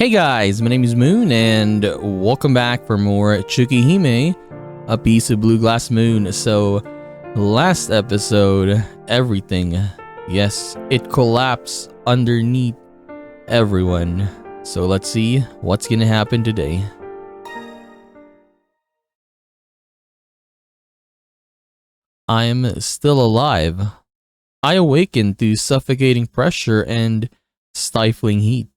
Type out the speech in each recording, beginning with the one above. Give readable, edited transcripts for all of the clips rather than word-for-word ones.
Hey guys, my name is Moon and welcome back for more Tsukihime, a piece of blue glass moon. So last episode, everything, yes, it collapsed underneath everyone. So let's see what's gonna happen today. I'm still alive. I awakened to suffocating pressure and stifling heat.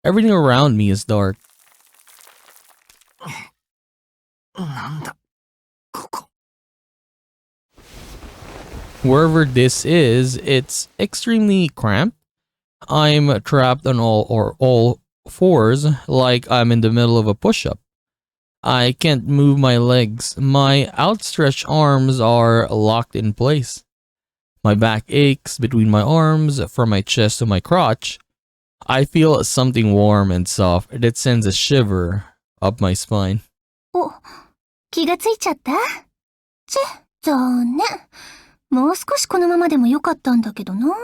Everything around me is dark. Wherever this is, it's extremely cramped. I'm trapped on all fours like I'm in the middle of a push-up. I can't move my legs. My outstretched arms are locked in place. My back aches between my arms from my chest to my crotch. I feel something warm and soft that sends a shiver up my spine. お、気がついちゃった？残念。もう少しこのままでもよかったんだけどな。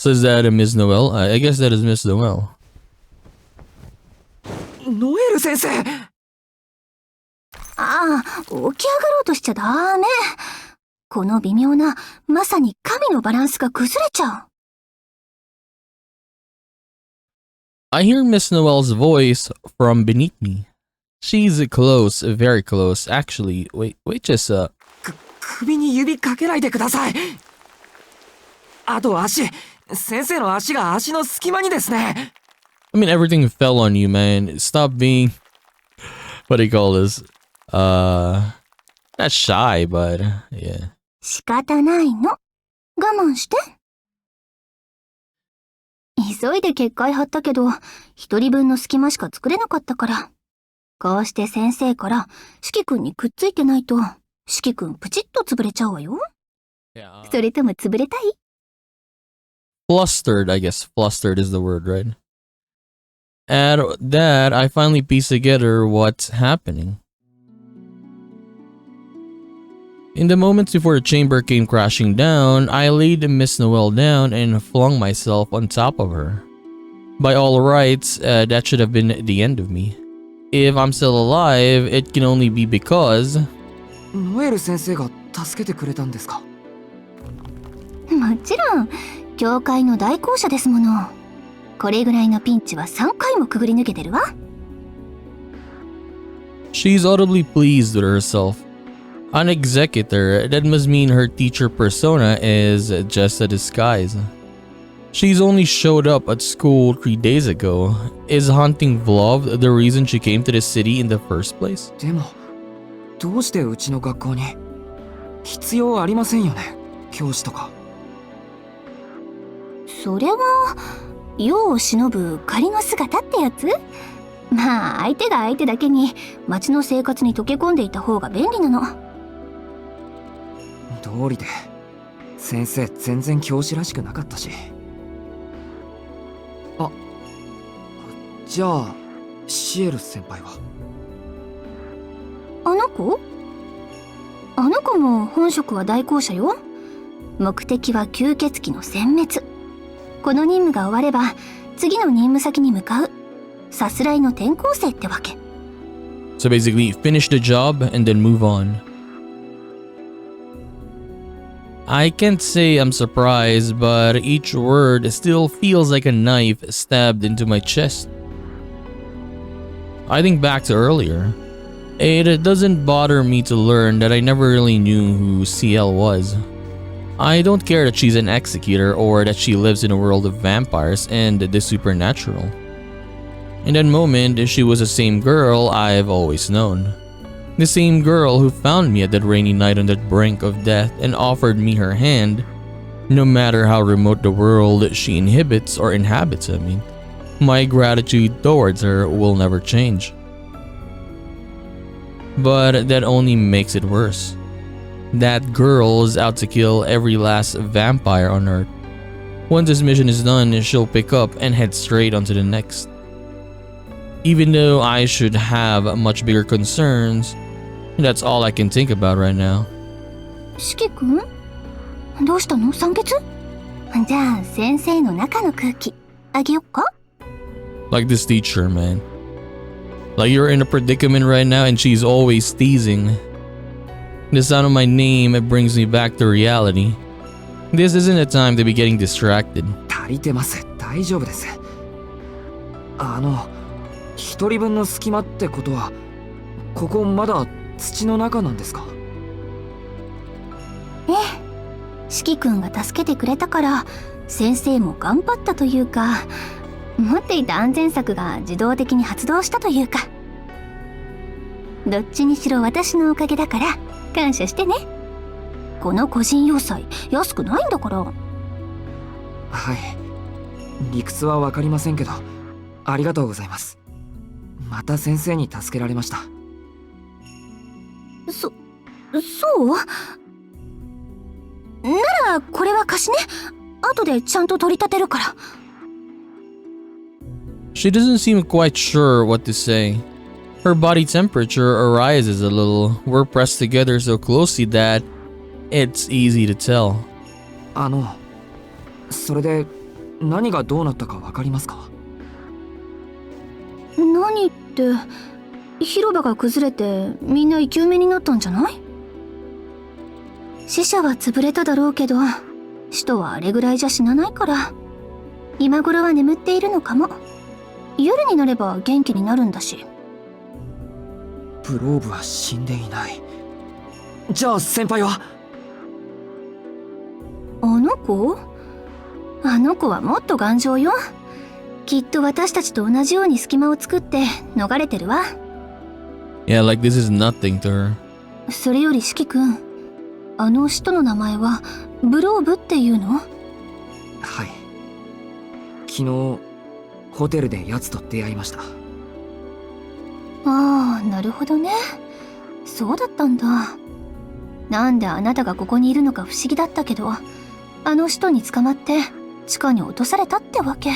So is that a Miss Noel? I guess that is Miss Noel. ノエル先生！ああ、起き上がろうとしちゃダメ。この微妙な、まさに神のバランスが崩れちゃう。I hear Miss Noel's voice from beneath me. She's close, very close. Actually, wait just a... 首に指かけないでください。あと足、先生の足が足の隙間にですね。I mean, everything fell on you, man. Stop being... What do you call this? Not shy, but yeah. 仕方ないの。我慢して。急いで結界張ったけど、一人分の隙間しか作れなかったから。こうして先生から、四季くんにくっついてないと、四季くんプチッと潰れちゃうわよ。それとも潰れたい？ Flustered, I guess. Flustered is the word, right? At that, I finally piece together what's happening. In the moments before the chamber came crashing down, I laid Miss Noel down and flung myself on top of her. By all rights, that should have been the end of me. If I'm still alive, it can only be because... ノエル先生が助けてくれたんですか？もちろん、教会の代行者ですもの。これぐらいのピンチは3回もくぐり抜けてるわ。She's audibly pleased with herself. An executor, that must mean her teacher persona is just a disguise. She's only showed up at school 3 days ago. Is hunting Vlov the reason she came to the city in the first place? でも、どうしてうちの学校に？必要ありませんよね、教師とか。それは、世を忍ぶ仮の姿ってやつ？まあ、相手が相手だけに、町の生活に溶け込んでいた方が便利なの。通りで、先生全然教師らしくなかったし。あ、じゃあ、シエル先輩は？あの子？あの子も本職は代行者よ。目的は吸血鬼の殲滅。この任務が終われば、次の任務先に向かう。さすらいの転校生ってわけ。So basically, finish the job and then move on. I can't say I'm surprised, but each word still feels like a knife stabbed into my chest. I think back to earlier. It doesn't bother me to learn that I never really knew who CL was. I don't care that she's an executor or that she lives in a world of vampires and the supernatural. In that moment, she was the same girl I've always known. The same girl who found me at that rainy night on that brink of death and offered me her hand, no matter how remote the world she inhabits. My gratitude towards her will never change. But that only makes it worse. That girl is out to kill every last vampire on Earth. Once this mission is done, she'll pick up and head straight onto the next. Even though I should have much bigger concerns, that's all I can think about right now. 四季くん？どうしたの？酸欠？じゃあ先生の中の空気あげよっか？ Like this teacher, man. Like you're in a predicament right now and she's always teasing. The sound of my name, it brings me back to reality. This isn't a time to be getting distracted. 足りてます。大丈夫です。一人分の隙間ってことは、ここまだ土の中なんですか？ええ。四季君が助けてくれたから、先生も頑張ったというか、持っていた安全策が自動的に発動したというか。どっちにしろ私のおかげだから、感謝してね。この個人要塞、安くないんだから。はい。理屈はわかりませんけど、ありがとうございます。また先生に助けられました。そうならこれは貸しね。後でちゃんと取り立てるから。She doesn't seem quite sure what to say. Her body temperature rises a little. We're pressed together so closely that it's easy to tell. それで何がどうなったかわかりますか？何って、広場が崩れてみんな生き埋めになったんじゃない？死者は潰れただろうけど、使徒はあれぐらいじゃ死なないから、今頃は眠っているのかも。夜になれば元気になるんだし。ブローブは死んでいない。じゃあ先輩は？あの子はもっと頑丈よ。きっと私たちと同じように隙間を作って逃れてるわ。Yeah, like this is nothing to her. それより四季君、あの使徒の名前はブローブっていうの？はい。昨日ホテルで奴と出会いました。ああ、なるほどね。そうだったんだ。なんであなたがここにいるのか不思議だったけど、あの使徒に捕まって地下に落とされたってわけ。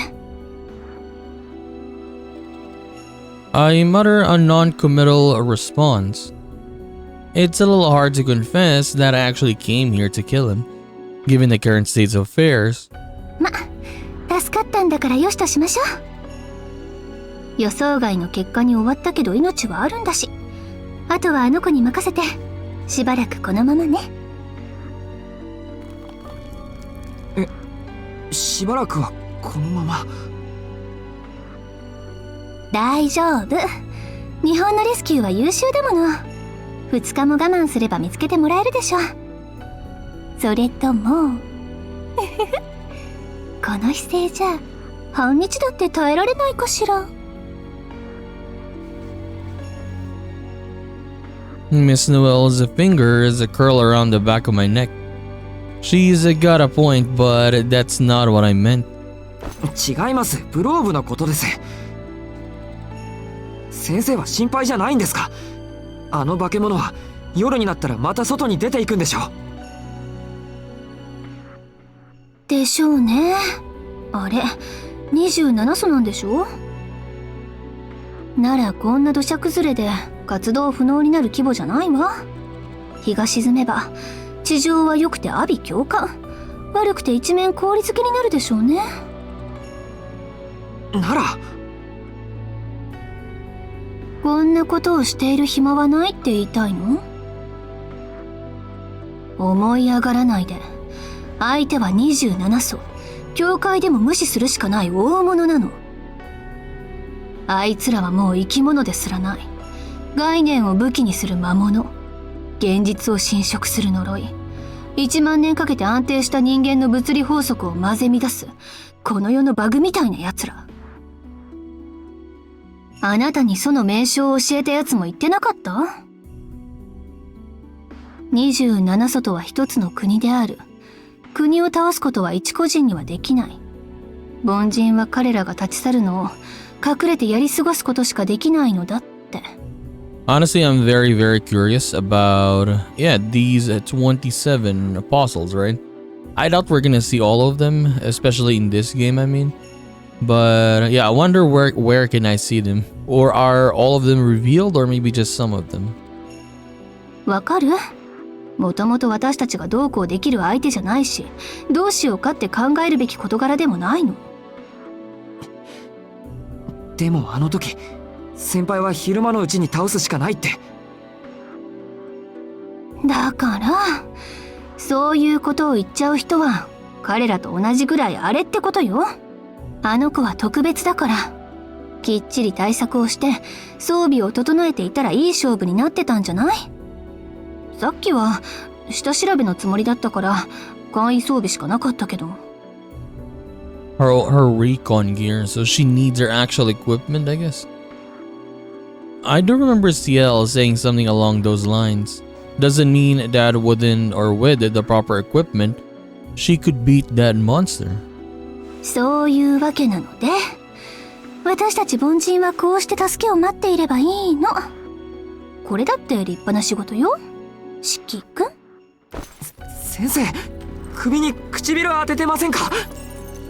I mutter a non-committal response. It's a little hard to confess that I actually came here to kill him, given the current state of affairs. 助かったんだからよしとしましょう。予想外の結果に終わったけど命はあるんだし、あとはあの子に任せて、しばらくこのままね。しばらくはこのまま？大丈夫。日本のレスキューは優秀だもの。2日も我慢すれば見つけてもらえるでしょ。それともこの姿勢じゃ半日だって耐えられないかしら。Miss Noel's fingers curl around the back of my neck. She's got a point, but that's not what I meant. 違います。ブローブのことです。先生は心配じゃないんですか？あの化け物は夜になったらまた外に出ていくんでしょ？でしょうね。あれ、27層なんでしょ？ならこんな土砂崩れで活動不能になる規模じゃないわ。日が沈めば地上は良くて阿鼻叫喚、悪くて一面氷漬けになるでしょうね。ならこんなことをしている暇はないって言いたいの？思い上がらないで。相手は27層。教会でも無視するしかない大物なの。あいつらはもう生き物ですらない。概念を武器にする魔物。現実を侵食する呪い。1万年かけて安定した人間の物理法則を混ぜ乱す、この世のバグみたいな奴ら。あなたにその名称を教えた奴も言ってなかった？ 27 層とは一つの国である。国を倒すことは一個人にはできない。凡人は彼らが立ち去るのを隠れてやり過ごすことしかできないのだって。Honestly, I'm very, very curious about, these 27 apostles, right? I doubt we're gonna see all of them, especially in this game, I mean. But yeah, I wonder where can I see them? Or are all of them revealed, or maybe just some of them? わかる？もともと私たちがどうこうできる相手じゃないし、どうしようかって考えるべき事柄でもないの。でもあの時、先輩は昼間のうちに倒すしかないって。だから、そういうことを言っちゃう人は、彼らと同じぐらいあれってことよ。あの子は特別だから。きっちり対策をして、装備を整えていたらいい勝負になってたんじゃない？さっきは、下調べのつもりだったから、簡易装備しかなかったけど。Her recon gear, so she needs her actual equipment, I guess. I do remember CL saying something along those lines. Doesn't mean that within or with the proper equipment, she could beat that monster. そういうわけなので、私たち凡人はこうして助けを待っていればいいの。これだって立派な仕事よ、四季くん。先生、首に唇当ててませんか？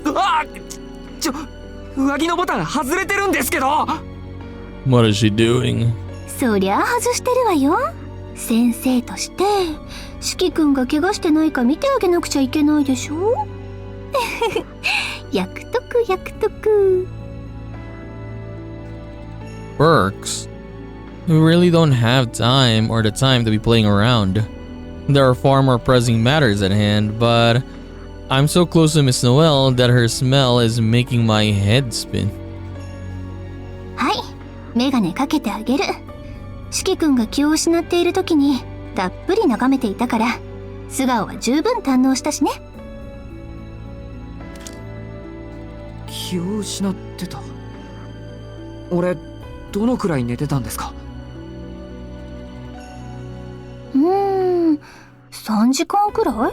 あっ、上着のボタン外れてるんですけど。 What is she doing? そりゃ外してるわよ。先生として四季くんが怪我してないか見てあげなくちゃいけないでしょ。役得役得。 Perks? We really don't have time or the time to be playing around. There are far more pressing matters at hand, but I'm so close to Miss Noelle that her smell is making my head spin. はい、メガネかけてあげる。四季くんが気を失っている時にたっぷり眺めていたから、素顔は十分堪能したしね。気を失ってた。俺、どのくらい寝てたんですか？3時間くらい？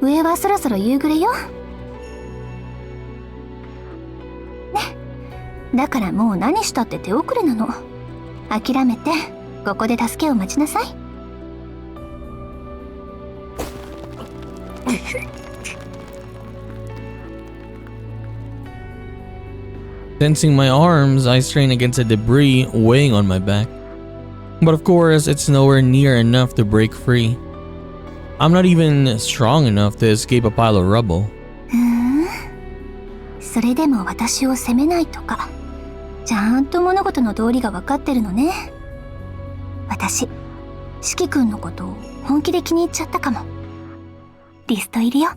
上はそろそろ夕暮れよ。ね。だからもう何したって手遅れなの。諦めて、ここで助けを待ちなさい。Tensing my arms, I strain against the debris weighing on my back. But of course, it's nowhere near enough to break free. I'm not even strong enough to escape a pile of rubble. それでも私を責めないとか、ちゃんと物事の道理が分かってるのね。私、四季くんのことを本気で気に入っちゃったかも。リスト入りよ。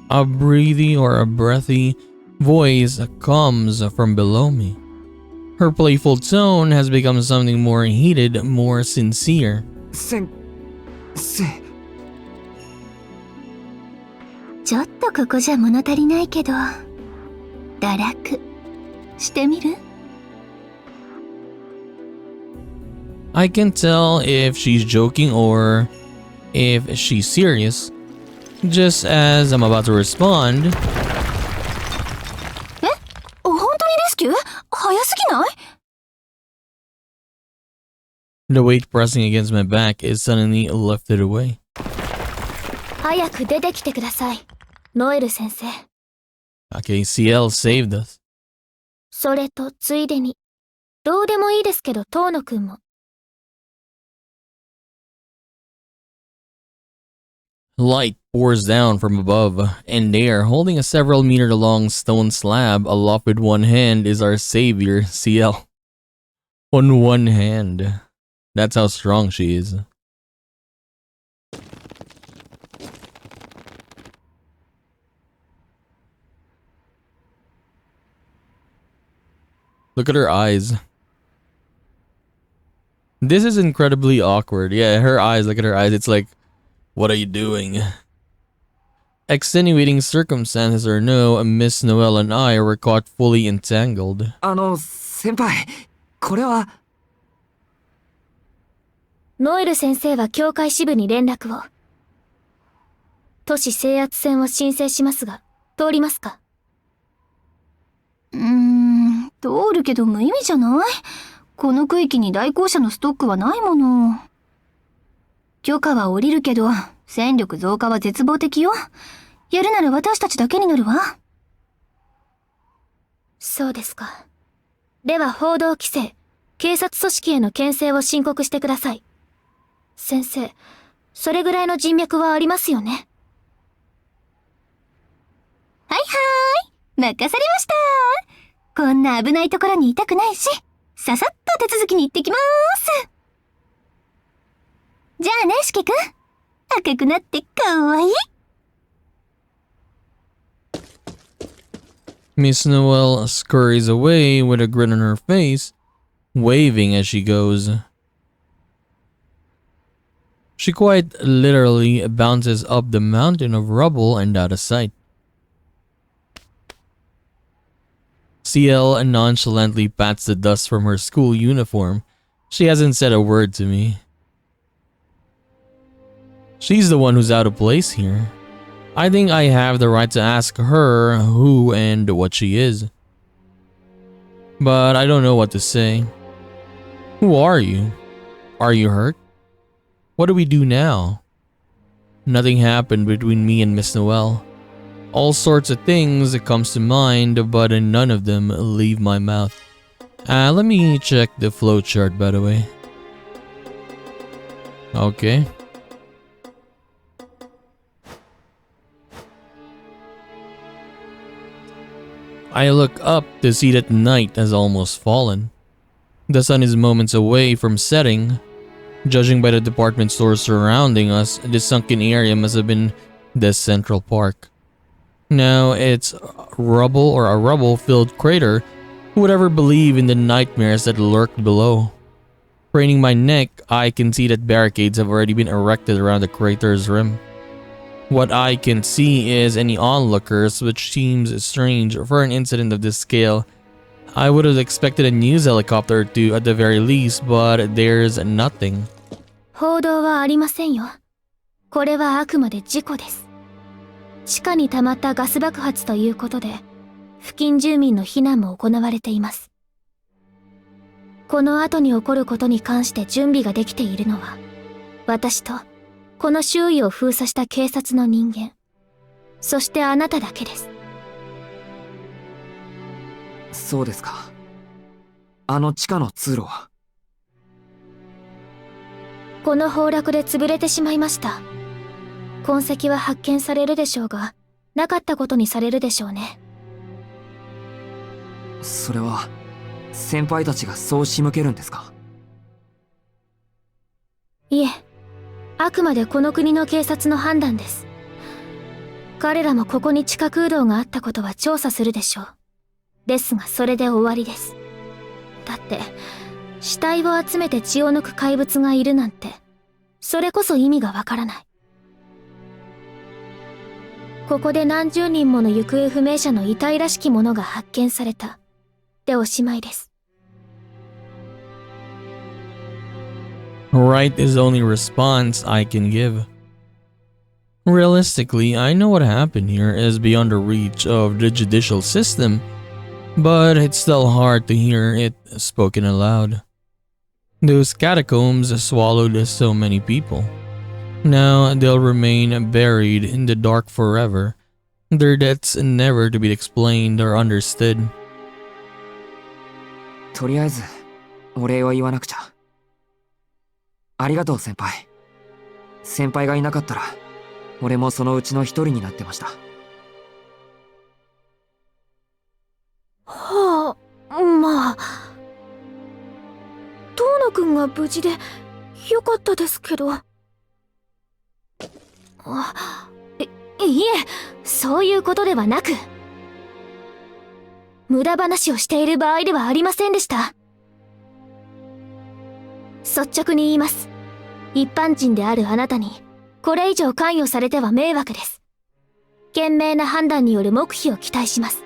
A breathy or a breathy voice comes from below me. Her playful tone has become something more heated, more sincere. 先生。ちょっとここじゃ物足りないけど、堕落してみる？ I can tell if she's joking or if she's serious. Just as I'm about to respond, え？本当にレスキュー？早すぎない？ the weight pressing against my back is suddenly lifted away. 早く出てきてください、ノエル先生。 Okay, CL saved us. それとついでに、どうでもいいですけど、遠野くんも。Light pours down from above, and there, holding a several meter long stone slab aloft with one hand, is our savior, CL. On one hand. That's how strong she is. Look at her eyes. This is incredibly awkward. Yeah, her eyes, look at her eyes. It's like, what are you doing? Extenuating circumstances or no, Miss Noelle and I were caught fully entangled. 先輩、これは。ノエル先生は教会支部に連絡を。都市制圧戦を申請しますが、通りますか？通るけど無意味じゃない？この区域に来校者のストックはないもの。許可は下りるけど、戦力増加は絶望的よ。やるなら私たちだけになるわ。そうですか。では報道規制、警察組織への牽制を申告してください。先生、それぐらいの人脈はありますよね。はいはーい。任されました。こんな危ないところにいたくないし、ささっと手続きに行ってきまーす。じゃあね、しきくん。赤くなってかわいい。Miss Noel scurries away with a grin on her face, waving as she goes. She quite literally bounces up the mountain of rubble and out of sight. CL nonchalantly pats the dust from her school uniform. She hasn't said a word to me. She's the one who's out of place here. I think I have the right to ask her who and what she is. But I don't know what to say. Who are you? Are you hurt? What do we do now? Nothing happened between me and Miss Noel. All sorts of things that comes to mind, but none of them leave my mouth. Let me check the flowchart, by the way. Okay. I look up to see that night has almost fallen. The sun is moments away from setting. Judging by the department stores surrounding us, this sunken area must have been the Central Park. Now it's rubble or a rubble-filled crater. Who would ever believe in the nightmares that lurked below? Craning my neck, I can see that barricades have already been erected around the crater's rim. What I can see is any onlookers, which seems strange for an incident of this scale. I would have expected a news helicopter or two at the very least, but there's nothing. 報道はありませんよ。これはあくまで事故です。地下に溜まったガス爆発ということで、付近住民の避難も行われています。この後に起こることに関して準備ができているのは、私とこの周囲を封鎖した警察の人間、そしてあなただけです。そうですか。あの地下の通路は。この崩落で潰れてしまいました。痕跡は発見されるでしょうが、なかったことにされるでしょうね。それは先輩たちがそう仕向けるんですか？いえ、あくまでこの国の警察の判断です。彼らもここに地下空洞があったことは調査するでしょう。ですがそれで終わりです。だって死体を集めて血を抜く怪物がいるなんて、それこそ意味がわからない。ここで何十人もの行方不明者の遺体らしきものが発見された。でおしまいです。Right is the only response I can give. Realistically, I know what happened here is beyond the reach of the judicial system, but it's still hard to hear it spoken aloud. Those catacombs swallowed so many people. Now they'll remain buried in the dark forever, their deaths never to be explained or understood. とりあえずお礼を言わなくちゃ。ありがとう先輩。先輩がいなかったら俺もそのうちの一人になってました。はあ、まあ遠野くんが無事でよかったですけど。いえ、そういうことではなく、無駄話をしている場合ではありませんでした。率直に言います。一般人であるあなたにこれ以上関与されては迷惑です。賢明な判断による黙秘を期待します。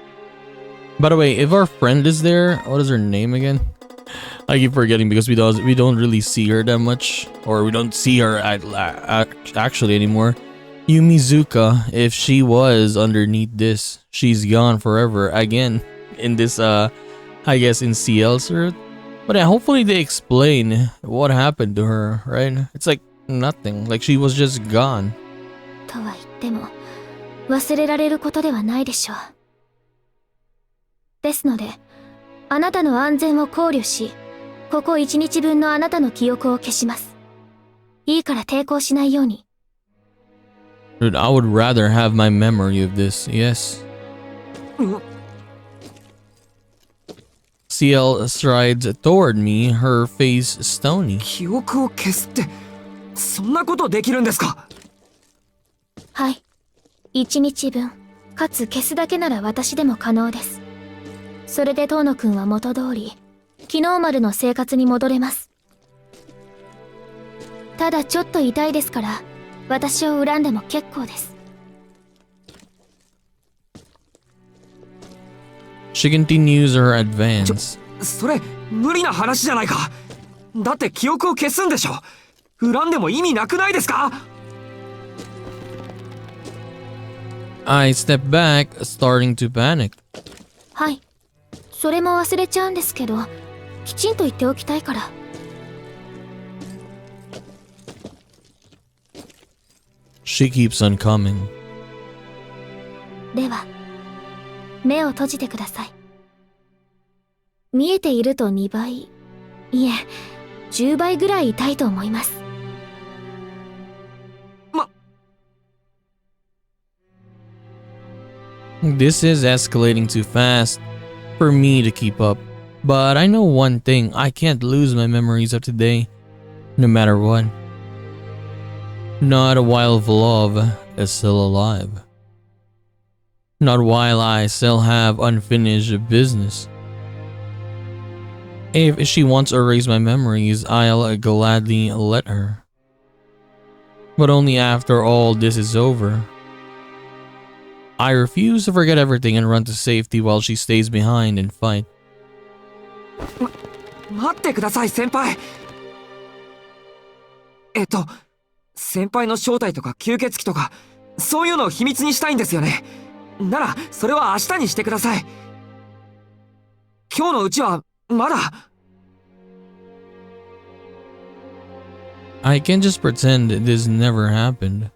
By the way, if our friend is there, what is her name again? I keep forgetting because we don't really see her that much, or we don't see her actually anymore. Yumizuka, if she was underneath this, she's gone forever again in this I guess in CL's route. But yeah, hopefully they explain what happened to her, right? It's like nothing, like she was just gone. とは言っても忘れられることではないでしょう。ですので、あなたの安全を考慮し、ここ1日分のあなたの記憶を消します。いいから抵抗しないように。Dude, I would rather have my memory of this, yes. CL strides toward me, her face stony. 記憶を消すって、そんなことできるんですか？はい。1日分、かつ消すだけなら私でも可能です。それで遠野くんは元通り、昨日までの生活に戻れます。ただちょっと痛いですから、私を恨んでも結構です。She continues her advance. それ、無理な話じゃないか。だって記憶を消すんでしょ。恨んでも意味なくないですか？ I step back, starting to panic. はい。それも忘れちゃうんですけど、きちんと言っておきたいから。She keeps on coming. では、目を閉じてください。見えていると2倍、いえ、10倍ぐらい痛いと思います。This is escalating too fast for me to keep up. But I know one thing, I can't lose my memories of today, no matter what. Not while Vlov is still alive. Not while I still have unfinished business. If she wants to erase my memories, I'll gladly let her. But only after all this is over. I refuse to forget everything and run to safety while she stays behind and fight. 待ってください、先輩。先輩の正体とか吸血鬼とか、そういうのを秘密にしたいんですよね。なら、それは明日にしてください。今日のうちは、まだ。I can't just pretend this never happened.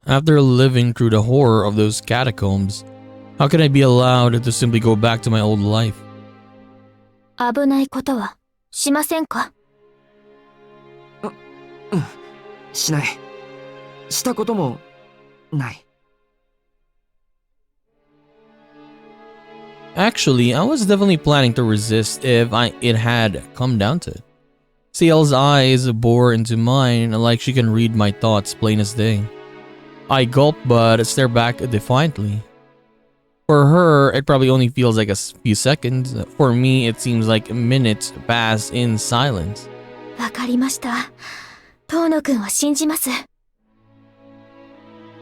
After living through the horror of those catacombs, how can I be allowed to simply go back to my old life? 危ないことはしませんか？しない。したこともない。Actually, I was definitely planning to resist if it had come down to it. CL's eyes bore into mine like she can read my thoughts plain as day. I gulp but stare back defiantly. For her, it probably only feels like a few seconds. For me, it seems like minutes pass in silence. わかりました。遠野くんを信じます。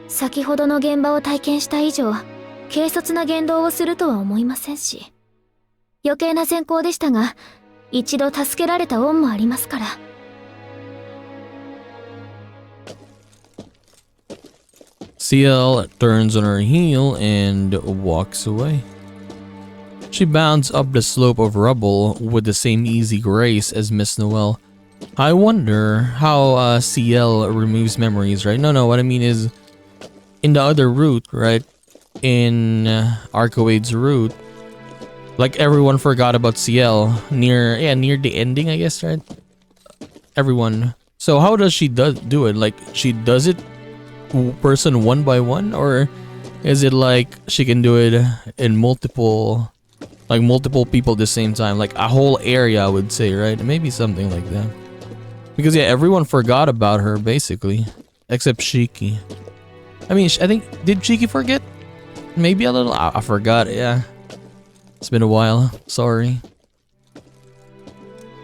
先ほどの現場を体験した以上、軽率な言動をするとは思いませんし。余計な善行でしたが、一度助けられた恩もありますから。CL turns on her heel and walks away. She bounds up the slope of rubble with the same easy grace as Miss Noel. I wonder how CL removes memories, right? No, what I mean is in the other route, right? In ARCUEID's route, like everyone forgot about CL near the ending, I guess, right? Everyone. So how does she do it? Like she does it person one by one, or is it like she can do it in multiple people at the same time, like a whole area, I would say, right? Maybe something like that, because yeah, everyone forgot about her basically except Shiki. I mean, I think, did Shiki forget? Maybe a little. I forgot. Yeah, it's been a while, sorry.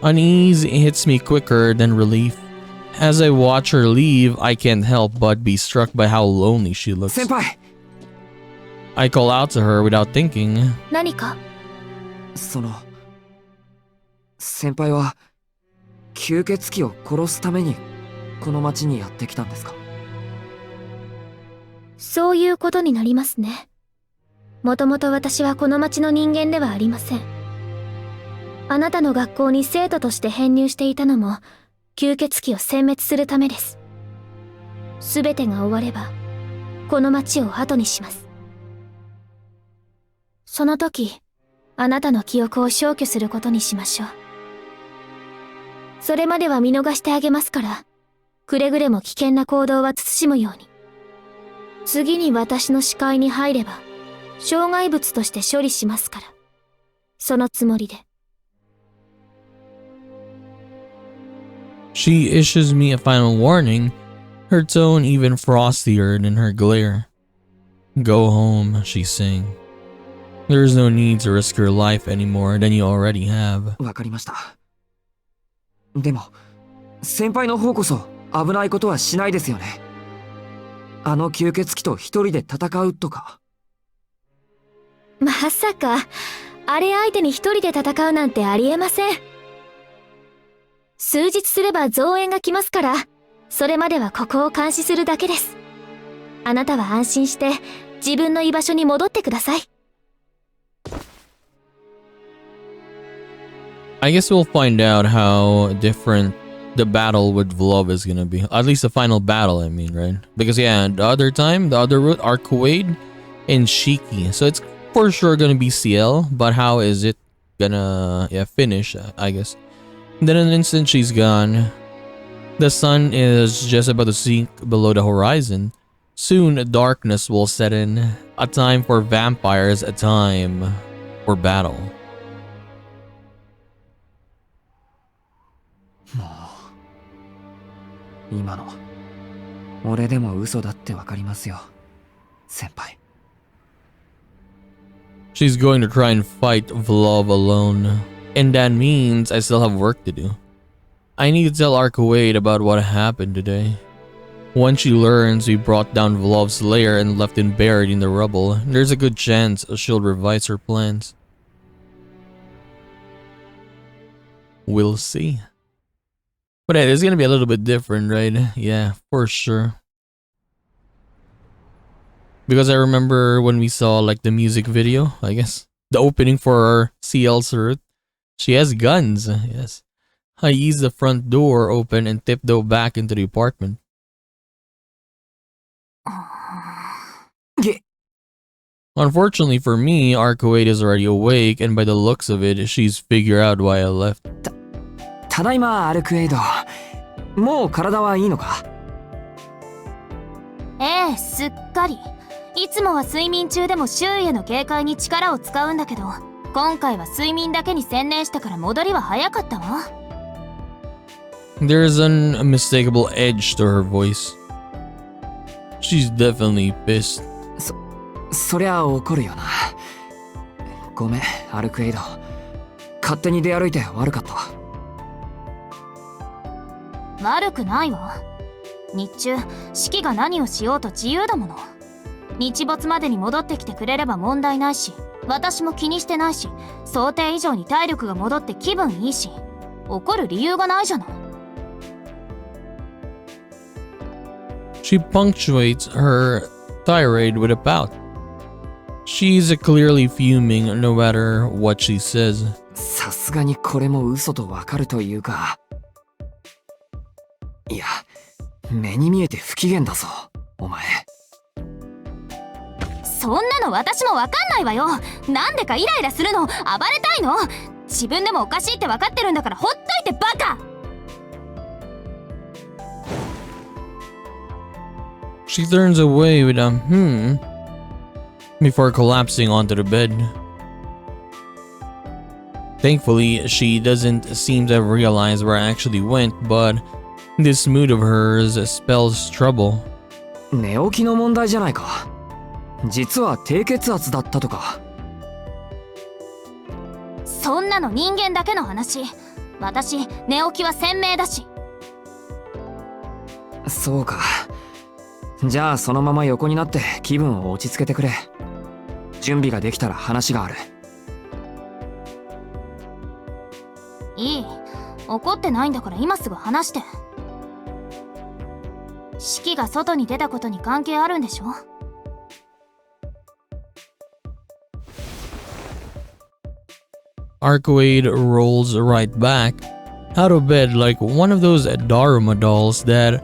Unease hits me quicker than relief. As I watch her leave, I can't help but be struck by how lonely she looks. Senpai! I call out to her without thinking. 何か？先輩は吸血鬼を殺すためにこの町にやってきたんですか？そういうことになりますね。もともと私はこの町の人間ではありません。あなたの学校に生徒として編入していたのも吸血鬼を殲滅するためです。すべてが終われば、この町を後にします。その時、あなたの記憶を消去することにしましょう。それまでは見逃してあげますから、くれぐれも危険な行動は慎むように。次に私の視界に入れば、障害物として処理しますから。そのつもりで。She issues me a final warning, her tone even frostier than her glare. Go home, she's saying. There's no need to risk your life any more than you already have. わかりました。でも、先輩の方こそ危ないことはしないですよね。あの吸血鬼と一人で戦うとか。まさか、あれ相手に一人で戦うなんてありえません。数日すれば増援が来ますから、それまではここを監視するだけです。あなたは安心して自分の居場所に戻ってください。I guess we'll find out how different the battle with Vlov is gonna be. At least the final battle, I mean, right? Because yeah, the other time, the other route, ARCUEID and Shiki. So it's for sure gonna be CL, but how is it gonna finish, I guess. Then in an instant, she's gone. The sun is just about to sink below the horizon. Soon, darkness will set in. A time for vampires, a time for battle. もう今の俺でも嘘だってわかりますよ、先輩。She's going to try and fight Vlov alone. And that means I still have work to do. I need to tell ARCUEID about what happened today. Once she learns we brought down Vlov's lair and left him buried in the rubble, there's a good chance she'll revise her plans. We'll see. But hey, it's gonna be a little bit different, right? Yeah, for sure. Because I remember when we saw like the music video, I guess, the opening for our CL's route, she has guns, yes. I eased the front door open and tiptoed back into the apartment. Unfortunately for me, ARCUEID is already awake, and by the looks of it, she's figured out why I left. ただいま、アルクエイド。もう体はいいのか？ええ、すっかり。いつもは睡眠中でも周囲への警戒に力を使うんだけど、今回は睡眠だけに専念したから戻りは早かったわ。There's an unmistakable edge to her voice. She's definitely pissed. そりゃ怒るよな。ごめん、アルクエイド。勝手に出歩いて悪かった。悪くないわ。日中、シキが何をしようと自由だもの。日没までに戻ってきてくれれば問題ないし、私も気にしてないし、想定以上に体力が戻って気分いいし、怒る理由がないじゃない。She punctuates her tirade with a pout. She's clearly fuming no matter what she says. さすがにこれも嘘とわかるというか。いや、目に見えて不機嫌だぞ、お前。そんなの私もわかんないわよ。なんでかイライラするの？暴れたいの？自分でもおかしいってわかってるんだからほっといてバカ！ She turns away with a before collapsing onto the bed. Thankfully, she doesn't seem to have realized where I actually went, but this mood of hers spells trouble. 寝起きの問題じゃないか。実は低血圧だったとか。そんなの人間だけの話。私、寝起きは鮮明だし。そうか。じゃあそのまま横になって気分を落ち着けてくれ。準備ができたら話がある。いい。怒ってないんだから今すぐ話して。シキが外に出たことに関係あるんでしょARCUEID rolls right back out of bed like one of those Daruma dolls that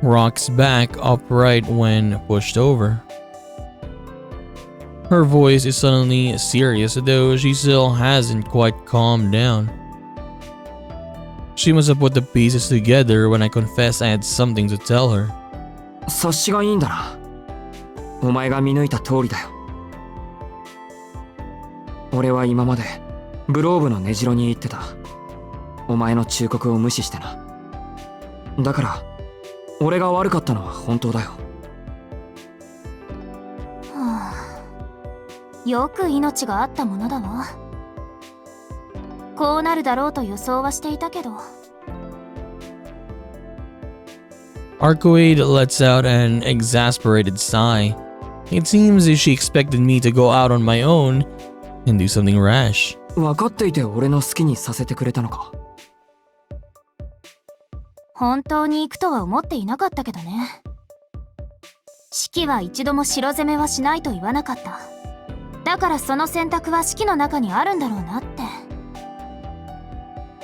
rocks back upright when pushed over. Her voice is suddenly serious, though she still hasn't quite calmed down. She must have put the pieces together when I confessed I had something to tell her. 察しがいいんだな。お前が見抜いた通りだよ。俺は今までブローブの根城に行ってた。お前の忠告を無視してな。だから俺が悪かったのは本当だよ。はあ、よく命があったものだわ。こうなるだろうと予想はしていたけど。ARCUEID lets out an exasperated sigh. It seems she expected me to go out on my own and do something rash. 分かっていて俺の好きにさせてくれたのか。本当に行くとは思っていなかったけどね。シキは一度も城攻めはしないと言わなかった。だからその選択はシキの中にあるんだろうなって。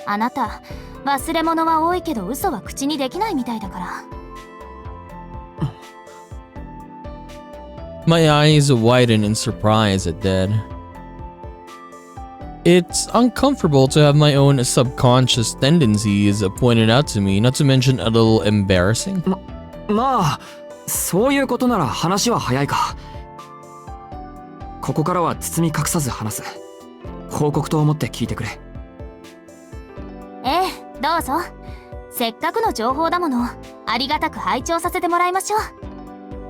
あなた、忘れ物は多いけど嘘は口にできないみたいだから。My eyes widen in surprise at Dad. It's uncomfortable to have my own subconscious tendencies pointed out to me, not to mention a little embarrassing. まあそういうことなら話は早いか。ここからは包み隠さず話す。報告と思って聞いてくれ。ええ、どうぞ。せっかくの情報だもの、ありがたく拝聴させてもらいましょう。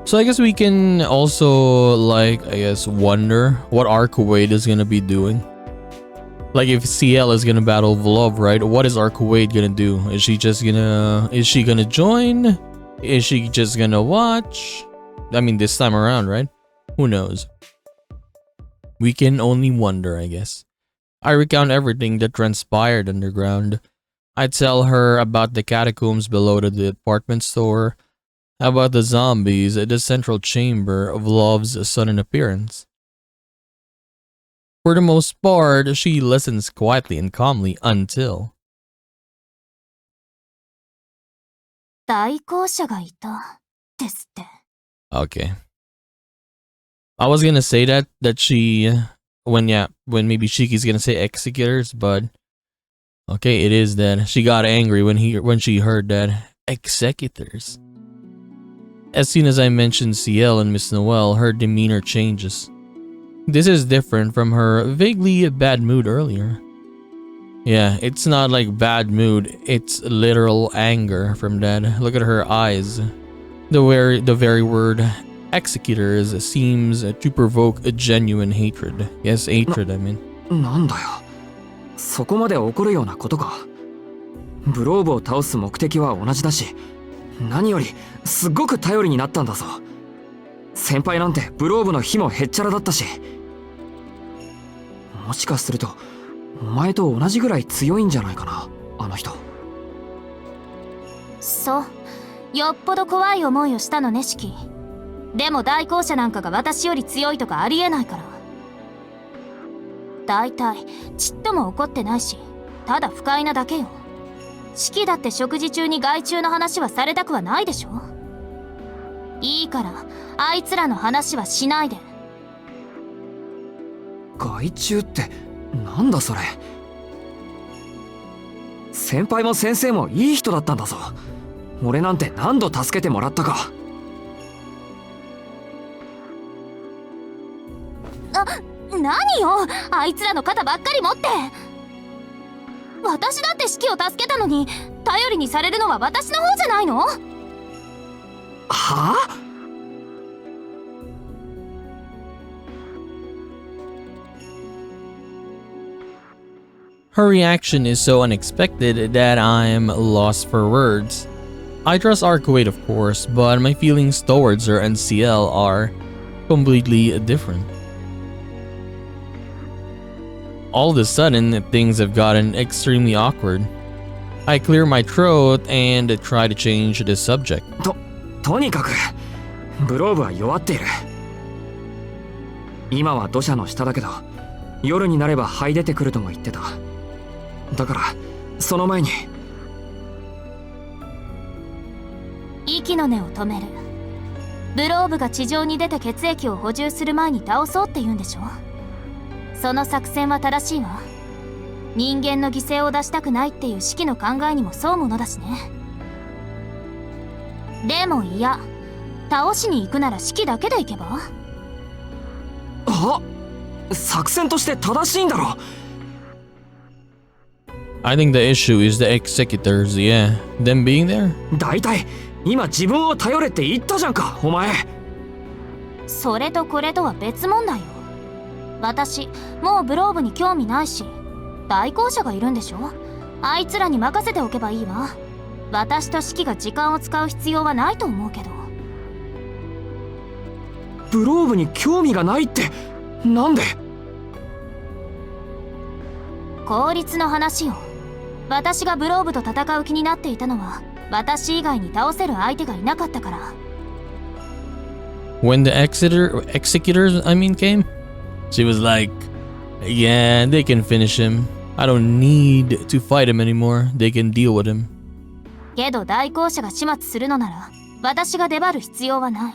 So I guess we can also, like, I guess, wonder what ARCUEID is gonna be doing. Like, if CL is gonna battle Vlov, right? What is ARCUEID gonna do? Is she gonna join? Is she just gonna watch? I mean, this time around, right? Who knows? We can only wonder, I guess. I recount everything that transpired underground. I tell her about the catacombs below the department store, about the zombies, the central chamber of Love's sudden appearance. For the most part, she listens quietly and calmly until... 代行者がいたですって。 Okay. I was gonna say that she... when maybe Shiki's gonna say executors, but... Okay, it is that. She got angry when she heard that. Executors. As soon as I mentioned CL and Miss Noelle, her demeanor changes. This is different from her vaguely bad mood earlier. Yeah, it's not like bad mood, it's literal anger from Dad. Look at her eyes. The very word executors seems to provoke a genuine hatred. Yes, hatred, I mean. なんだよ。そこまで怒るようなことか。ブローブを倒す目的は同じだし、何よりすっごく頼りになったんだぞ。先輩なんてブローブの火もへっちゃらだったし。もしかするとお前と同じぐらい強いんじゃないかな、あの人。そう、よっぽど怖い思いをしたのね、シキ。でも代行者なんかが私より強いとかありえないから。だいたいちっとも怒ってないし、ただ不快なだけよ。シキだって食事中に害虫の話はされたくはないでしょ。いいからあいつらの話はしないで。害虫ってなんだそれ。先輩も先生もいい人だったんだぞ。俺なんて何度助けてもらったか。何よ、あいつらの肩ばっかり持って。私だってシキを助けたのに、頼りにされるのは私の方じゃないの？はあ？Her reaction is so unexpected that I'm lost for words. I trust ARCUEID, of course, but my feelings towards her and CL are completely different. All of a sudden, things have gotten extremely awkward. I clear my throat and try to change the subject. とにかくブローブは弱っている。今は土砂の下だけど、夜になれば這い出てくるとも言ってた。だからその前に。息の根を止める。ブローブが地上に出て血液を補充する前に倒そうって言うんでしょ。その作戦は正しいわ。人間の犠牲を出したくないっていうシキの考えにもそうものだしね。でもいや、倒しに行くならシキだけで行けば？あ、作戦として正しいんだろ。I think the issue is the executors, yeah. Them being there? だいたい今自分を頼れって言ったじゃんかお前。それとこれとは別問題よ。私、もうブローブに興味ないし、代行者がいるんでしょ。あいつらに任せておけばいいわ。私とシキが時間を使う必要はないと思うけど。ブローブに興味がないってなんで？効率の話よ。私がブローブと戦う気になっていたのは、私以外に倒せる相手がいなかったから。When the executors, came, she was like, yeah, they can finish him. I don't need to fight him anymore. They can deal with him. けど代行者が始末するのなら、私が出張る必要はない。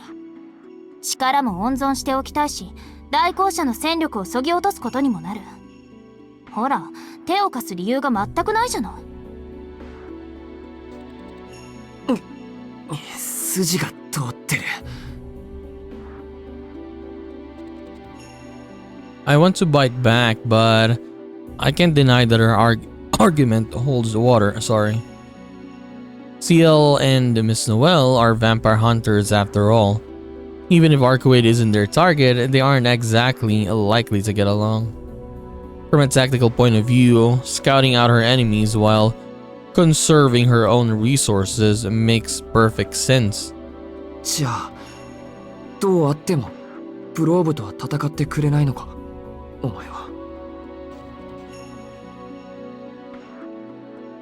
力も温存しておきたいし、代行者の戦力を削ぎ落とすことにもなる。ほら、手を貸す理由が全くないじゃない。筋が通ってる。I want to bite back, but I can't deny that her argument holds water. Sorry. CL and Miss Noelle are vampire hunters after all. Even if ARCUEID isn't their target, they aren't exactly likely to get along. From a tactical point of view, scouting out her enemies while conserving her own resources makes perfect sense. じゃあ、どうあってもブローブとは戦ってくれないのか、お前は。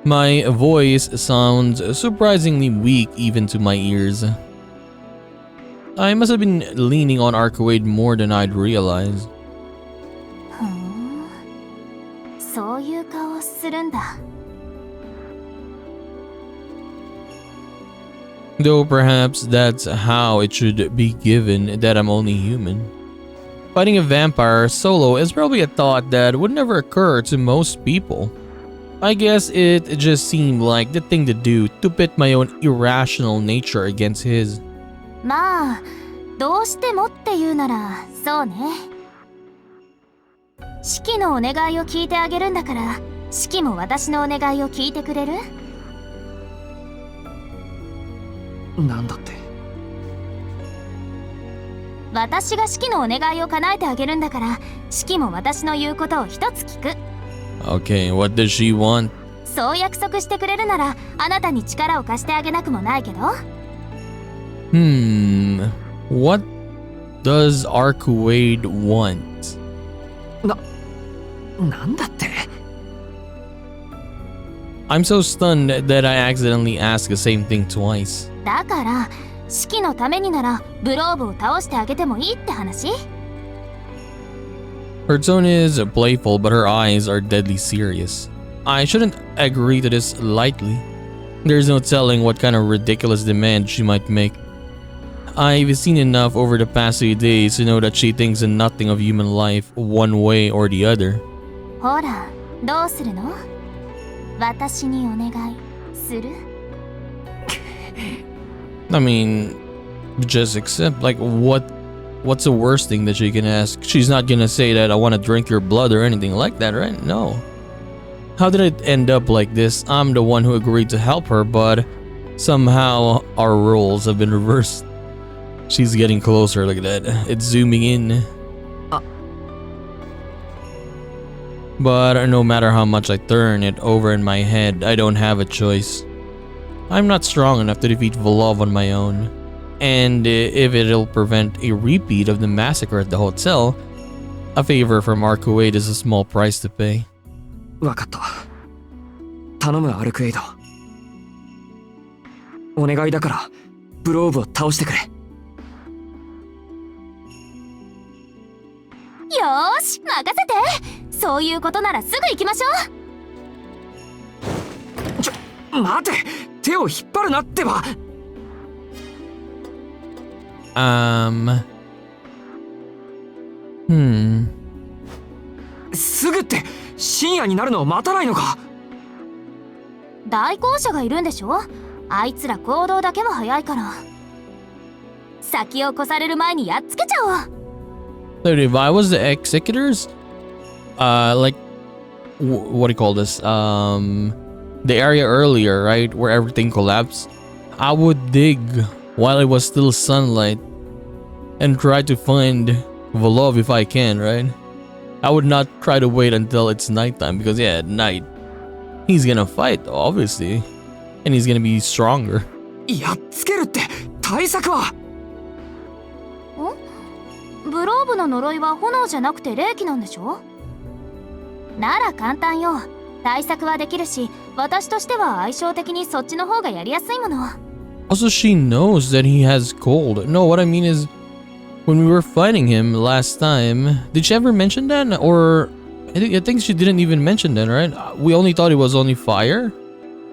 My voice sounds surprisingly weak even to my ears. I must have been leaning on ARCUEID more than I'd realize. ふん、そういう顔をするんだ。Though perhaps that's how it should be given that I'm only human. Fighting a vampire solo is probably a thought that would never occur to most people. I guess it just seemed like the thing to do to pit my own irrational nature against his. まあ、どうしてもって言うなら、そうね。シキのお願いを聞いてあげるんだから、シキも私のお願いを聞いてくれる？なんだって？私がシキのお願いを叶えてあげるんだから、シキも私の言うことを一つ聞く。Okay, what does she want? そう約束してくれるなら、あなたに力を貸してあげなくもないけど。What does ARCUEID want? なんだって？ I'm so stunned that I accidentally asked the same thing twice. だから、シキのためになら、ブローブを倒してあげてもいいって話？ Her tone is playful, but her eyes are deadly serious. I shouldn't agree to this lightly. There's no telling what kind of ridiculous demand she might make. I've seen enough over the past few days to know that she thinks nothing of human life one way or the other. ほら、どうするの？私にお願いする？ I mean, just accept. Like, what's the worst thing that she can ask? She's not gonna say that I want to drink your blood or anything like that, right? No. How did it end up like this? I'm the one who agreed to help her, but somehow our roles have been reversed. She's getting closer, look at that. It's zooming in. But no matter how much I turn it over in my head, I don't have a choice. I'm not strong enough to defeat Volov on my own. And if it'll prevent a repeat of the massacre at the hotel, a favor from ARCUEID is a small price to pay. わかった。頼むアルクエイド。お願いだからブローブを倒してくれ。よーし、任せて。そういうことならすぐ行きましょう。待て、手を引っ張るなってば。すぐって深夜になるのを待たないのか？代行者がいるんでしょ？あいつら行動だけは早いから。先を越される前にやっつけちゃおう。Dude, if I was the executors, what do you call this? The area earlier, right, where everything collapsed. I would dig while it was still sunlight and try to find Volov if I can, right? I would not try to wait until it's nighttime because yeah, at night he's gonna fight, obviously, and he's gonna be stronger. やっつけるって対策は？ブローブの呪いは炎じゃなくて霊気なんでしょ？なら簡単よ。対策はできるし、私としては相性的にそっちの方がやりやすいもの。Also, she knows that he has cold. No, what I mean is, when we were fighting him last time, did she ever mention that? Or I think she didn't even mention that, right? We only thought it was only fire,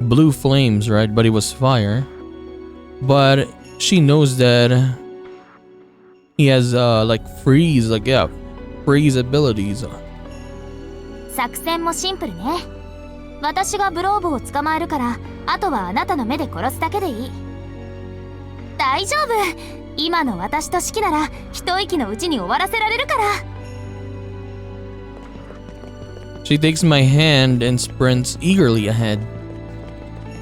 blue flames, right? But it was fire. But she knows that he has like freeze, like yeah, freeze abilities. 作戦もシンプルね。私がブローブを捕まえるから、あとはあなたの目で殺すだけでいい。大丈夫。今の私とシキなら一息のうちに終わらせられるから。She takes my hand and sprints eagerly ahead.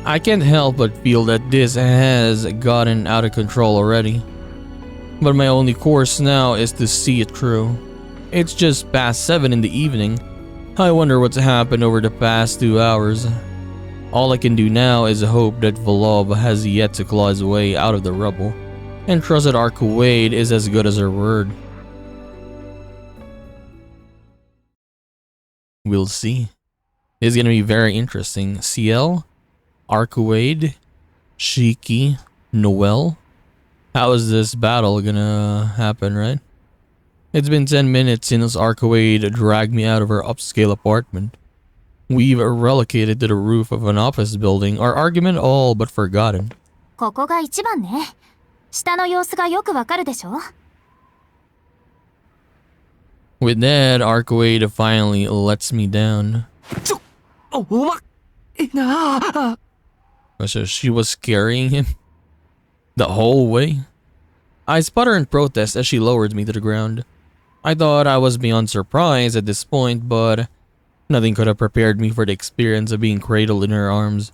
I can't help but feel that this has gotten out of control already. But my only course now is to see it through. It's just past 7 in the evening. I wonder what's happened over the past 2 hours. All I can do now is hope that Volov has yet to claw his way out of the rubble, and trust that ARCUEID is as good as her word. We'll see. It's gonna be very interesting. CL, ARCUEID, Shiki, Noel. How is this battle gonna happen, right? It's been 10 minutes since ARCUEID dragged me out of her upscale apartment. We've relocated to the roof of an office building, our argument all but forgotten. ここが一番ね。下の様子がよくわかるでしょ？ With that, ARCUEID finally lets me down. So she was carrying him the whole way? I sputter in protest as she lowered me to the ground. I thought I was beyond surprise at this point, but nothing could have prepared me for the experience of being cradled in her arms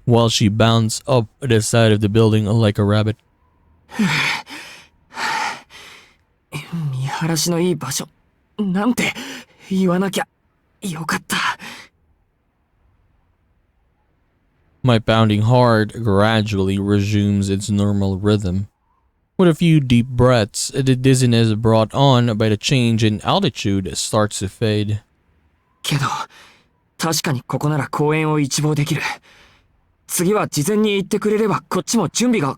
while she bounced up the side of the building like a rabbit. 見晴らしのいい場所なんて言わなきゃよかった。 My pounding heart gradually resumes its normal rhythm. With a few deep breaths, the dizziness brought on by the change in altitude starts to fade. けど確かにここなら公園を一望できる。次は事前に言ってくれればこっちも準備が。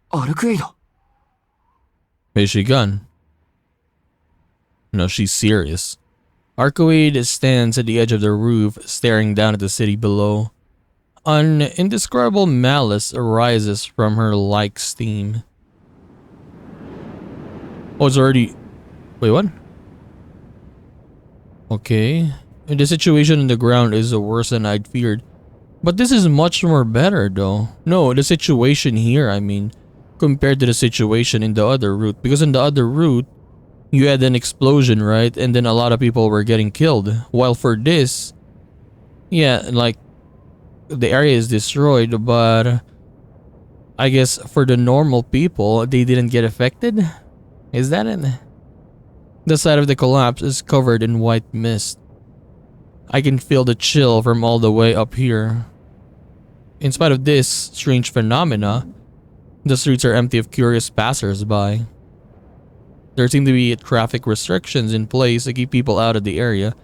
アルクエイド。 Is she gone? No, she's serious. ARCUEID stands at the edge of the roof, staring down at the city below. An indescribable malice arises from her like steam. Oh, it's already... Wait, what? Okay. The situation on the ground is worse than I'd feared. But this is much more better, though. No, the situation here, I mean, compared to the situation in the other route. Because in the other route, you had an explosion, right? And then a lot of people were getting killed. While for this, yeah, like, the area is destroyed, but I guess for the normal people, they didn't get affected? Is that it? The side of the collapse is covered in white mist. I can feel the chill from all the way up here. In spite of this strange phenomena, the streets are empty of curious passers-by. There seem to be traffic restrictions in place to keep people out of the area.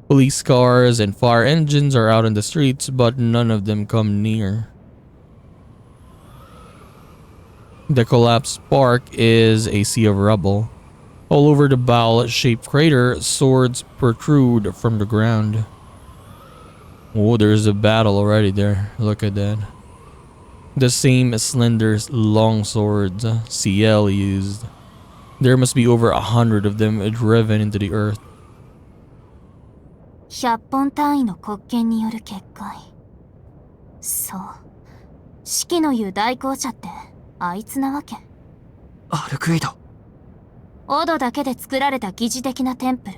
Police cars and fire engines are out on the streets, but none of them come near. The collapsed park is a sea of rubble. All over the bowl-shaped crater, swords protrude from the ground. Oh, there's a battle already there. Look at that. The same slender long swords CL used. There must be over 100 of them driven into the earth. 100本単位の黒剣による結界。そう。四季の言う大紅茶ってあいつなわけ。アルクエイド。オドだけで作られた疑似的なテンプル。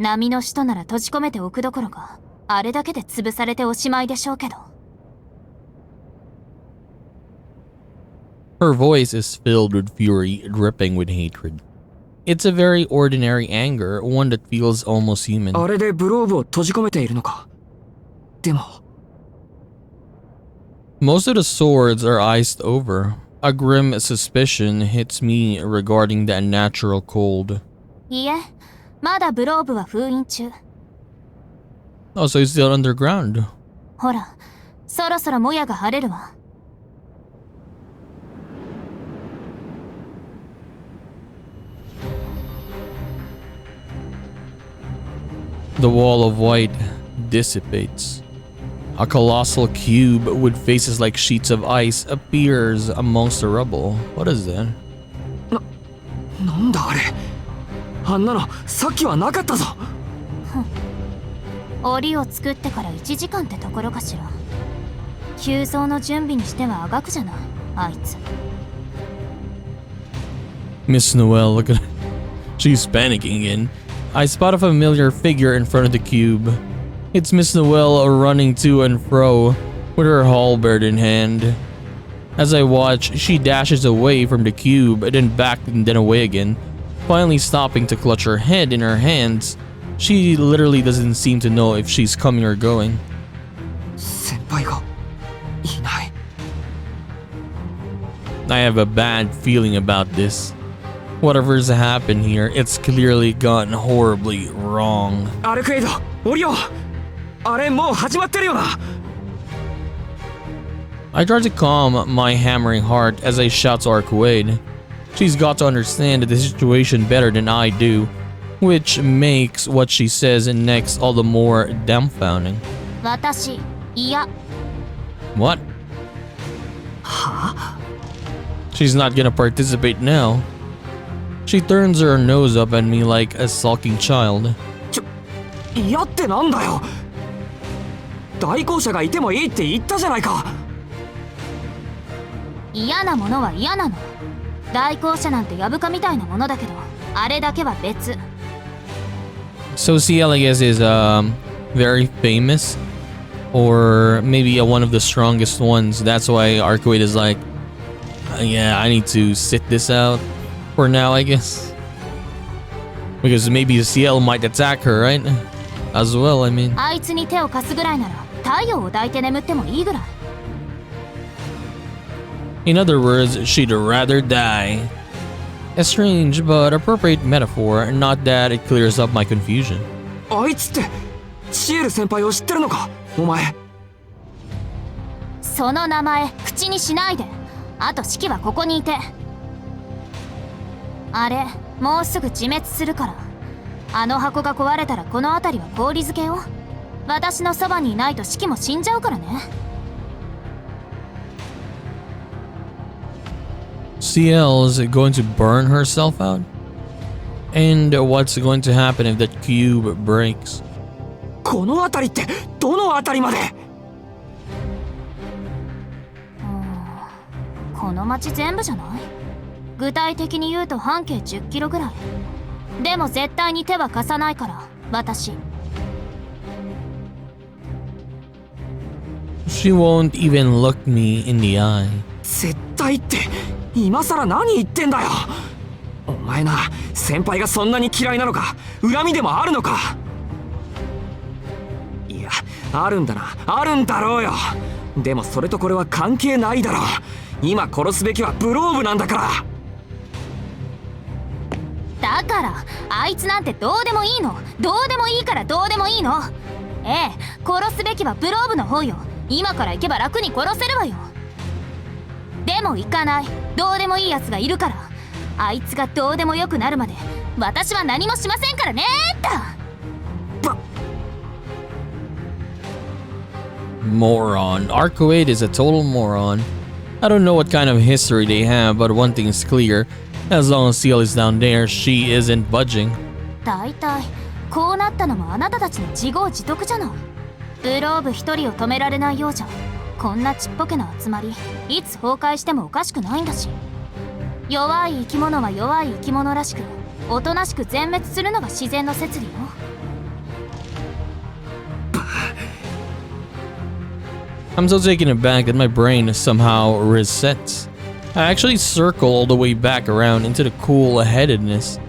波の首都なら閉じ込めておくどころか、あれだけで潰されておしまいでしょうけど。Her voice is filled with fury, dripping with hatred. It's a very ordinary anger, one that feels almost human. あれでブローブを閉じ込めているのか。でも Most of the swords are iced over. A grim suspicion hits me regarding the unnatural cold. いいえ、まだブローブは封印中。Oh, so he's still underground. ほら、そろそろもやが晴れるわ。The wall of white dissipates. A colossal cube with faces like sheets of ice appears amongst the rubble. What is that? なんだあれ。あんなのさっきはなかったぞ。檻を作ってから1時間ってところかしら。急増の準備にしてはあがくじゃない、あいつ。Miss Noelle, look at her. She's panicking again. I spot a familiar figure in front of the cube. It's Miss Noelle running to and fro with her halberd in hand. As I watch, she dashes away from the cube, then back and then away again, finally stopping to clutch her head in her hands. She literally doesn't seem to know if she's coming or going. 先輩がいない。I have a bad feeling about this. Whatever's happened here, it's clearly gone horribly wrong. アルクエイド、降りよう。あれもう始まってるよな。I try to calm my hammering heart as I shout to ARCUEID. She's got to understand the situation better than I do, which makes what she says next all the more dumbfounding. 私、いや。What? She's not gonna participate now. She turns her nose up at me like a sulking child. 嫌ってなんだよ。代行者がいてもいいって言ったじゃないか。嫌なものは嫌なの。代行者なんてやぶかみたいなものだけど、あれだけは別。So CL, I guess, is very famous, or maybe one of the strongest ones. That's why ARCUEID is like, yeah, I need to sit this out for now, I guess. Because maybe the CL might attack her, right? As well, I mean. あいつに手を貸すぐらいなら、太陽を抱いて眠ってもいいぐらい。In other words, she'd rather die. A strange but appropriate metaphor, not that it clears up my confusion. あいつってシエル先輩を知ってるのか、お前。その名前口にしないで。あと式はここにいて。あれ、もうすぐ自滅するから。あの箱が壊れたらこの辺りは氷漬けよ。私のそばにいないと式も死んじゃうからね。CL's going to burn herself out? And what's going to happen if that cube breaks? この辺りってどの辺りまで？この町全部じゃない？具体的に言うと半径10キロぐらい。でも絶対に手は貸さないから、私。She won't even look me in the eye. 絶対って今さら何言ってんだよ。お前な、先輩がそんなに嫌いなのか、恨みでもあるのか。いや、あるんだな、あるんだろうよ。でもそれとこれは関係ないだろう。今殺すべきはブローブなんだから。だからあいつなんてどうでもいいの。どうでもいいからどうでもいいの。ええ、殺すべきはブローブの方よ。今から行けば楽に殺せるわよ。でも行かない。どうでもいいやつがいるから。あいつがどうでもよくなるまで私は何もしませんからねーっと。Moron. ARCUEID is a total moron. I don't know what kind of history they have, but one thing is clear. As long as CL is down there, she isn't budging. だいたいこうなったのもあなたたちの自業自得じゃない。ブローブ一人を止められないようじゃ、こんなちっぽけな集まりいつ崩壊してもおかしくないんだし。弱い生き物は弱い生き物らしく、おとなしく全滅するのが自然の摂理よ。I'm so taken aback that my brain somehow resets. I actually circle all the way back around into the cool-headedness.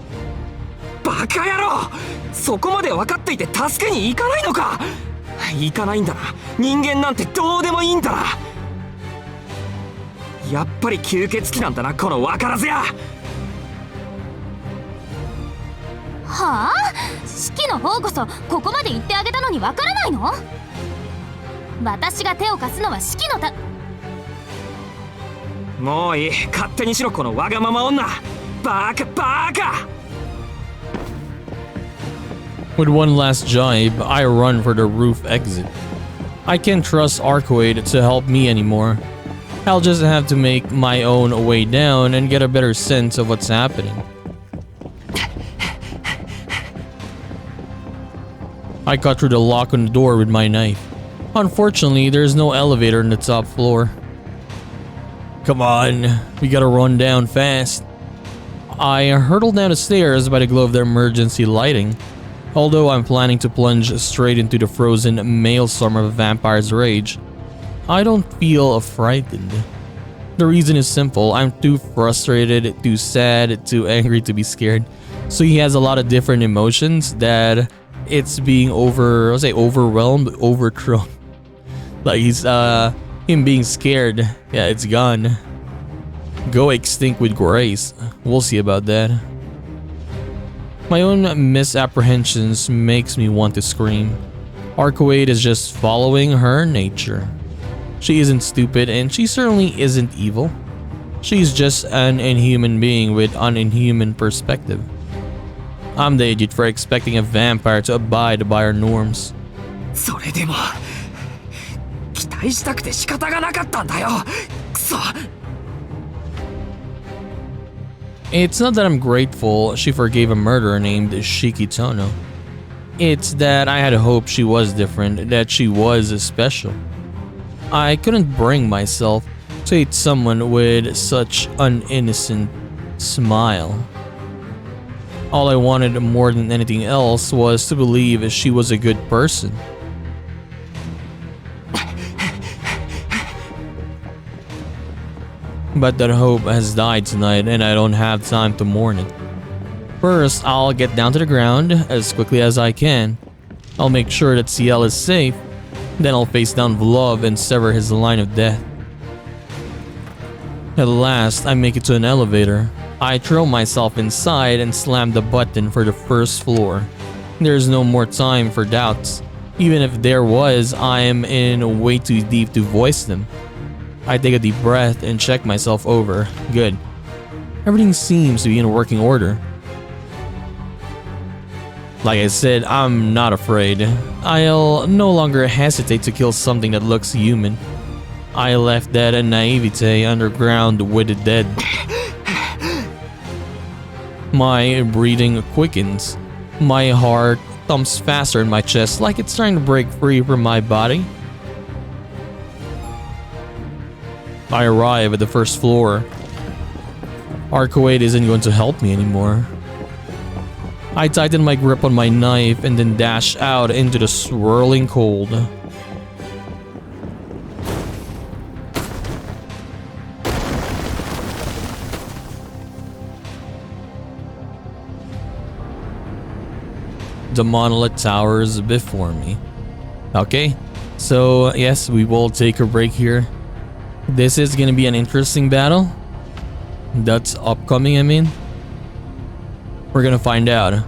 バカ野郎！そこまで分かっていて助けに行かないのか！行かないんだな。人間なんてどうでもいいんだな。やっぱり吸血鬼なんだな、この分からずや。はあ？四季の方こそここまで言ってあげたのにわからないの？私が手を貸すのは四季のもういい、勝手にしろこのわがまま女。バカバカ！ With one last jibe, I run for the roof exit. I can't trust ARCUEID to help me anymore. I'll just have to make my own way down and get a better sense of what's happening. I cut through the lock on the door with my knife. Unfortunately, there's no elevator on the top floor. Come on, we gotta run down fast. I hurtle down the stairs by the glow of the emergency lighting. Although I'm planning to plunge straight into the frozen maelstrom of a vampire's rage, I don't feel frightened. The reason is simple: I'm too frustrated, too sad, too angry to be scared. So he has a lot of different emotions that it's being overwhelmed, overthrown. Like he's him being scared. Yeah, it's gone. Go extinct with grace. We'll see about that. My own misapprehensions makes me want to scream. ARCUEID is just following her nature. She isn't stupid and she certainly isn't evil. She's just an inhuman being with an inhuman perspective. I'm the idiot for expecting a vampire to abide by her norms. それでも期待したくて仕方がなかったんだよ。くそ。 It's not that I'm grateful she forgave a murderer named Shikitono. It's that I had hoped she was different, that she was special. I couldn't bring myself to hate someone with such an innocent smile. All I wanted more than anything else was to believe she was a good person. But that hope has died tonight and I don't have time to mourn it. First, I'll get down to the ground as quickly as I can. I'll make sure that CL is safe. Then I'll face down Vlov and sever his line of death. At last, I make it to an elevator. I throw myself inside and slam the button for the first floor. There's no more time for doubts. Even if there was, I am in way too deep to voice them. I take a deep breath and check myself over. Good. Everything seems to be in working order. Like I said, I'm not afraid. I'll no longer hesitate to kill something that looks human. I left that naivete underground with the dead. My breathing quickens. My heart thumps faster in my chest like it's trying to break free from my body. I arrive at the first floor. ARCUEID isn't going to help me anymore. I tighten my grip on my knife and then dash out into the swirling cold. The monolith towers before me. Okay, so yes, we will take a break here. This is gonna be an interesting battle. That's upcoming, I mean. We're gonna find out.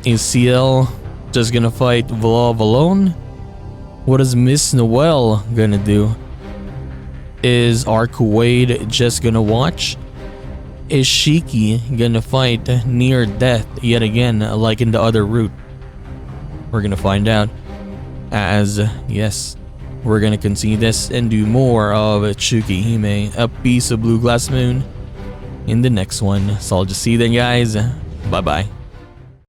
Is CL just gonna fight Vlov alone? What is Miss Noelle gonna do? Is ARCUEID just gonna watch? Is Shiki gonna fight near death yet again like in the other route? We're gonna find out. As, yes, we're gonna continue this and do more of Tsukihime, a piece of blue glass moon, in the next one. So I'll just see you then, guys. Bye bye.